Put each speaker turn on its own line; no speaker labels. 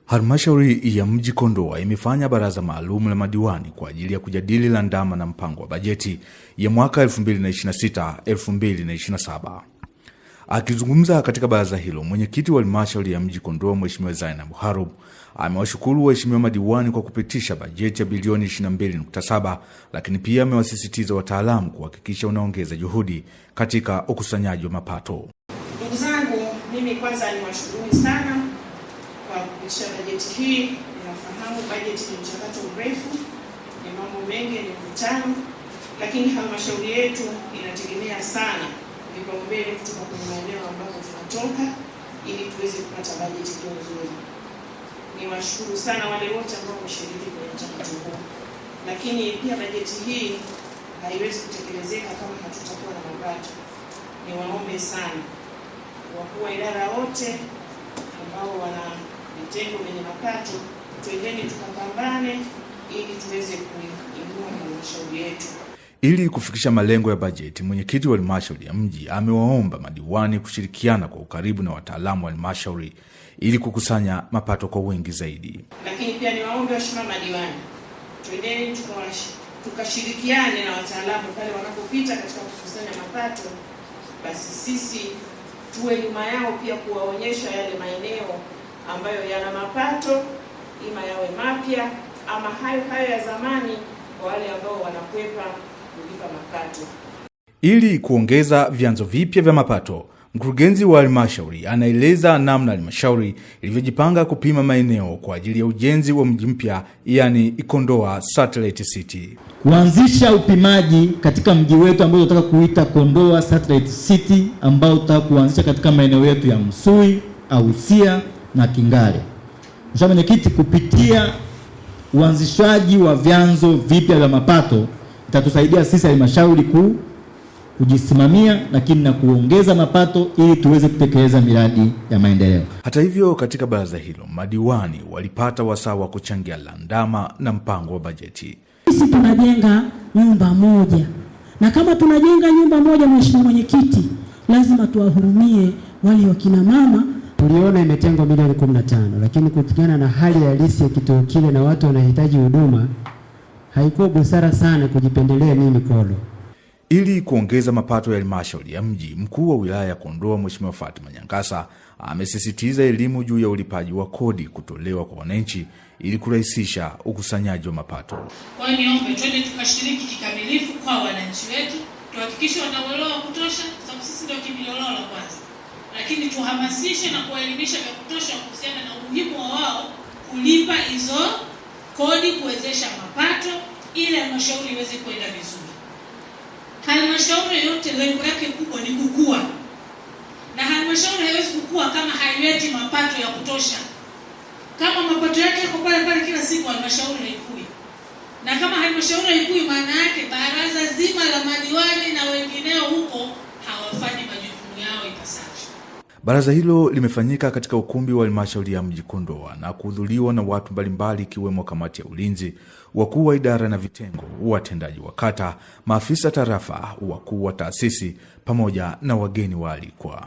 Halmashauri ya Mji Kondoa imefanya baraza maalum la madiwani kwa ajili ya kujadili landama na mpango wa bajeti ya mwaka 2026-2027. Akizungumza katika baraza hilo, mwenyekiti wa halmashauri ya Mji Kondoa Mheshimiwa Zainab Harub amewashukuru waheshimiwa madiwani kwa kupitisha bajeti ya bilioni 22.7, lakini pia amewasisitiza wataalamu kuhakikisha unaongeza juhudi katika ukusanyaji wa mapato.
Ndugu zangu, mimi kwanza niwashukuru sana kwa kupitisha bajeti hii. Ninafahamu bajeti ni mchakato mrefu, ni mambo mengi, ni mkutano, lakini halmashauri yetu inategemea sana vipaumbele kutoka kwenye maeneo ambayo tunatoka ili tuweze kupata bajeti nzuri. Niwashukuru sana wale wote ambao wameshiriki kwenye mchakato huu, lakini pia bajeti hii haiwezi kutekelezeka kama hatutakuwa na mapato. Niwaombe sana wakuu wa idara wote ambao wana vitengo vyenye mapato, twendeni tukapambane ili tuweze kuinua halmashauri yetu.
Ili kufikisha malengo ya bajeti, mwenyekiti wa halmashauri ya mji amewaomba madiwani kushirikiana kwa ukaribu na wataalamu wa halmashauri ili kukusanya mapato kwa wingi zaidi.
Lakini pia niwaombe waheshimiwa madiwani, twendeni tukashirikiane na wataalamu pale wanapopita katika kukusanya mapato, basi sisi tuwe nyuma yao pia kuwaonyesha yale maeneo ambayo yana mapato, ima yawe mapya ama hayo ya zamani, kwa wale ambao wanakwepa kulipa mapato.
Ili kuongeza vyanzo vipya vya mapato, mkurugenzi wa halmashauri anaeleza namna halmashauri ilivyojipanga kupima maeneo kwa ajili ya ujenzi wa mji mpya, yani Kondoa Satellite City.
Kuanzisha upimaji katika mji wetu ambao tunataka kuita Kondoa Satellite City, ambao tunataka kuanzisha katika maeneo yetu ya Msui, Ausia na Kingale. Mheshimiwa Mwenyekiti, kupitia uanzishaji wa vyanzo vipya vya mapato itatusaidia sisi halmashauri kujisimamia, lakini na kuongeza mapato ili tuweze kutekeleza miradi ya maendeleo.
Hata hivyo, katika baraza hilo madiwani walipata wasaa wa kuchangia landama na mpango wa bajeti.
Sisi tunajenga nyumba moja, na kama tunajenga nyumba moja, Mheshimiwa Mwenyekiti, lazima tuwahurumie wale wakina mama.
Tuliona imetengwa milioni 15, lakini kutokana na hali halisi ya kituo kile na watu wanahitaji huduma, haikuwa busara sana kujipendelea nini kolo.
Ili kuongeza mapato ya halmashauri ya mji, mkuu wa wilaya ya Kondoa Mheshimiwa Fatima Nyangasa amesisitiza elimu juu ya ulipaji wa kodi kutolewa kwa wananchi ili kurahisisha ukusanyaji wa mapato.
Kwa hiyo niombe twende tukashiriki kikamilifu kwa wananchi wetu, tuhakikishe wanauelewa kutosha, sababu sisi ndio kimbilio lao la kwanza. Lakini tuhamasishe na kuelimisha vya kutosha kuhusiana na umuhimu wa wao kulipa hizo kodi, kuwezesha mapato ili halmashauri iweze kwenda vizuri. Halmashauri yote lengo lake kubwa ni kukua, na halmashauri haiwezi kukua kama haileti mapato ya kutosha. Kama mapato yake yako pale kila siku, halmashauri haikui. Na kama halmashauri haikui, maana yake baraza zima la madiwani na wengineo huko hawafanyi majukumu yao ipasavyo.
Baraza hilo limefanyika katika ukumbi wa halmashauri ya Mji Kondoa na kuhudhuriwa na watu mbalimbali, ikiwemo kamati ya ulinzi, wakuu wa idara na vitengo, watendaji wa kata, maafisa tarafa, wakuu wa taasisi pamoja na wageni waalikwa.